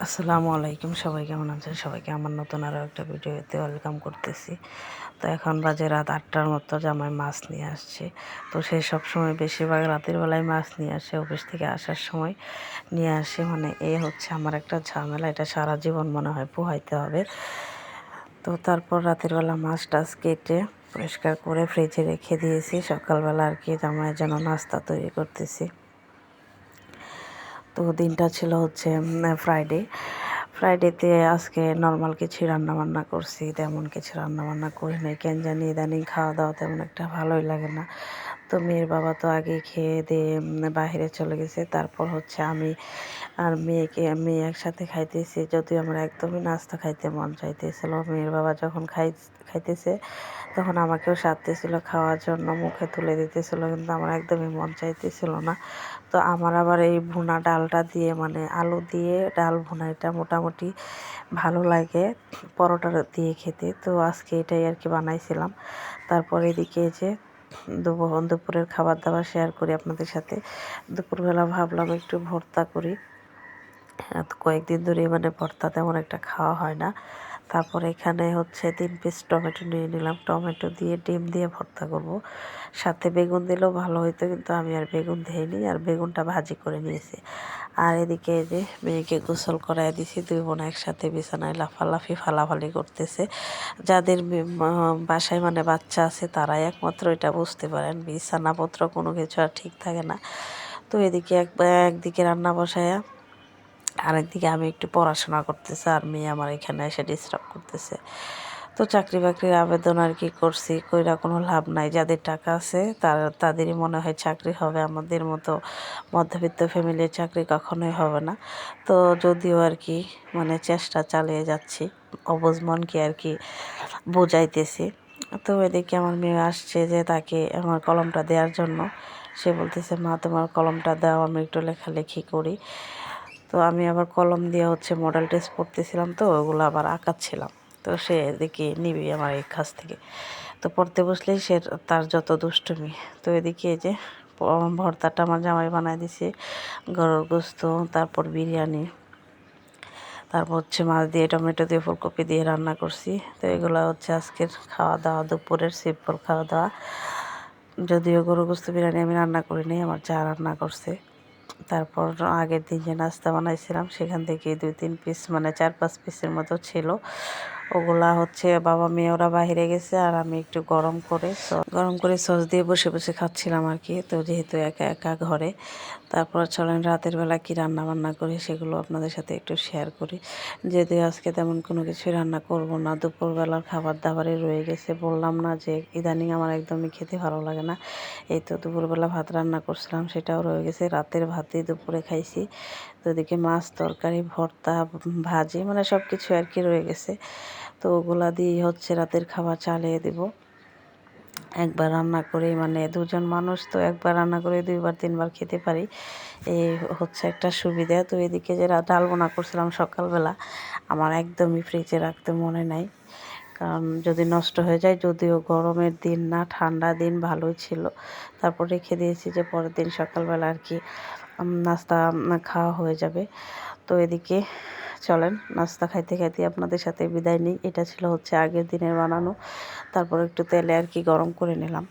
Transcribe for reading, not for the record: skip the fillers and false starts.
আসসালামু আলাইকুম, সবাই কেমন আছেন? সবাইকে আমার নতুন আরও একটা ভিডিওতে ওয়েলকাম করতেছি। তো এখন বাজে রাত 8টার মতো, জামাই মাছ নিয়ে আসছে। তো সে সবসময় বেশিরভাগ রাতের বেলায় মাছ নিয়ে আসে, অফিস থেকে আসার সময় নিয়ে আসে। মানে হচ্ছে আমার একটা ঝামেলা, এটা সারা জীবন মনে হয় পোহাইতে হবে। তো তারপর রাতের বেলা মাছ টাছ কেটে পরিষ্কার করে ফ্রিজে রেখে দিয়েছি। সকালবেলা আর কি জামাইয়ের জন্য নাস্তা তৈরি করতেছি। তো দিনটা ছিল হচ্ছে ফ্রাইডেতে আজকে নর্মাল কিছু রান্নাবান্না করছি, তেমন কিছু রান্নাবান্না করি নাই। কেন জানি ইদানিং খাওয়া দাওয়া তেমন একটা ভালোই লাগে না। তো মেয়ের বাবা তো আগে খেয়ে দিয়ে বাইরে চলে গেছে। তারপর হচ্ছে আমি আর মেয়ে একসাথে খাইতেছি, যদিও আমার একদমই নাস্তা খাইতে মন চাইতেছিল। মেয়ের বাবা যখন খাইতেছে তখন আমাকেও সাধতেছিল খাওয়ার জন্য, মুখে তুলে দিতেছিল, কিন্তু আমার একদমই মন চাইতেছিল না। তো আমার আবার এই ভুনা ডালটা দিয়ে, মানে আলু দিয়ে ডাল ভুনা, এটা মোটামুটি ভালো লাগে পরোটা দিয়ে খেতে। তো আজকে এটাই আর কি বানাইছিলাম। তারপর এদিকে যে দুপুরের খাবার দাবার শেয়ার করি আপনাদের সাথে। দুপুরবেলা ভাবলাম একটু ভর্তা করি। কয়েকদিন ধরে মানে ভর্তা তেমন একটা খাওয়া হয় না। তারপর এখানে হচ্ছে 3 পিস টমেটো নিয়ে নিলাম। টমেটো দিয়ে ডিম দিয়ে ভর্তা করব। সাথে বেগুন দিলেও ভালো হইতো, কিন্তু আমি আর বেগুন দিইনি, আর বেগুনটা ভাজি করে নিয়েছি। আর এদিকে যে মেয়েকে গোসল করায় দিছি। দুই বোন একসাথে বিছানায় লাফালাফি ফালাফালি করতেছে। যাদের বাসায় মানে বাচ্চা আছে তারাই একমাত্র এটা বুঝতে পারেন, বিছানাপত্র কোনো কিছু আর ঠিক থাকে না। তো এদিকে একদিকে রান্না বসায়া আরেকদিকে আমি একটু পড়াশোনা করতেছি, আর মেয়ে আমার এখানে এসে ডিস্টার্ব করতেছে। তো চাকরি বাকরির আবেদন আর কি করছি, কইরা কোনো লাভ নাই। যাদের টাকা আছে তাদেরই মনে হয় চাকরি হবে, আমাদের মতো মধ্যবিত্ত ফ্যামিলির চাকরি কখনোই হবে না। তো যদিও আর কি মানে চেষ্টা চালিয়ে যাচ্ছি, অবুঝ মনকে আর কি বোঝাইতেছি। তো এদিকে আমার মেয়ে আসছে যে তাকে আমার কলমটা দেওয়ার জন্য। সে বলতেছে, মা তোমার কলমটা দাও, আমি একটু লেখালেখি করি। তো আমি আবার কলম দিয়ে হচ্ছে মডেল টেস্ট পড়তেছিলাম, তো ওগুলো আবার আঁকাচ্ছিলাম। তো সে এদিকে নিবি আমার এই কাছ থেকে। তো পড়তে বসলেই সে তার যত দুষ্টুমি। তো এদিকে এই যে ভর্তাটা আমার জামাই বানাই দিছে, গরুর গোস্ত, তারপর বিরিয়ানি, তারপর হচ্ছে মাছ দিয়ে টমেটো দিয়ে ফুলকপি দিয়ে রান্না করছি। তো এগুলো হচ্ছে আজকের খাওয়া দাওয়া, দুপুরের সিম্পল খাওয়া দাওয়া। যদিও গরুর গোস্ত বিরিয়ানি আমি রান্না করিনি, আমার যা রান্না করছে। তারপর আগের দিন যে নাস্তা বানাইছিলাম সেখান থেকে 2-3 পিস, মানে 4-5 পিসের মতো ছিল। ওগুলা হচ্ছে বাবা মেয়ে ওরা বাইরে গেছে, আর আমি একটু গরম করে সস দিয়ে বসে বসে খাচ্ছিলাম আর কি। তো যেহেতু একা একা ঘরে, তারপর চলেন রাতের বেলা কি রান্না বান্না করি সেগুলো আপনাদের সাথে একটু শেয়ার করি। যদিও আজকে তেমন কোনো কিছু রান্না করব না, দুপুরবেলার খাবার দাবারই রয়ে গেছে। বললাম না যে ইদানিং আমার একদমই খেতে ভালো লাগে না। এই তো দুপুরবেলা ভাত রান্না করছিলাম, সেটাও রয়ে গেছে। রাতের ভাতই দুপুরে খাইছি। তো এদিকে মাছ তরকারি ভর্তা ভাজি, মানে সব কিছু আর কি রয়ে গেছে। তো ওগুলা দিয়ে হচ্ছে রাতের খাবার চালিয়ে দেব। একবার রান্না করে, মানে দুজন মানুষ তো একবার রান্না করে 2-3বার খেতে পারি, এই হচ্ছে একটা সুবিধা। তো এদিকে যে ডাল বোনা করছিলাম সকালবেলা, আমার একদমই ফ্রিজে রাখতে মনে নাই, কারণ যদি নষ্ট হয়ে যায়। যদিও গরমের দিন না, ঠান্ডা দিন, ভালোই ছিল। তারপর রেখে দিয়েছি যে পরের দিন সকালবেলা আর কি নাস্তা খাওয়া হয়ে যাবে। তো এদিকে চলেন নাস্তা খাইতে খাইতে আপনাদের সাথে বিদায় নিই। এটা ছিল হচ্ছে আগের দিনের বানানো, তারপর একটু তেলে আর কি গরম করে নিলাম।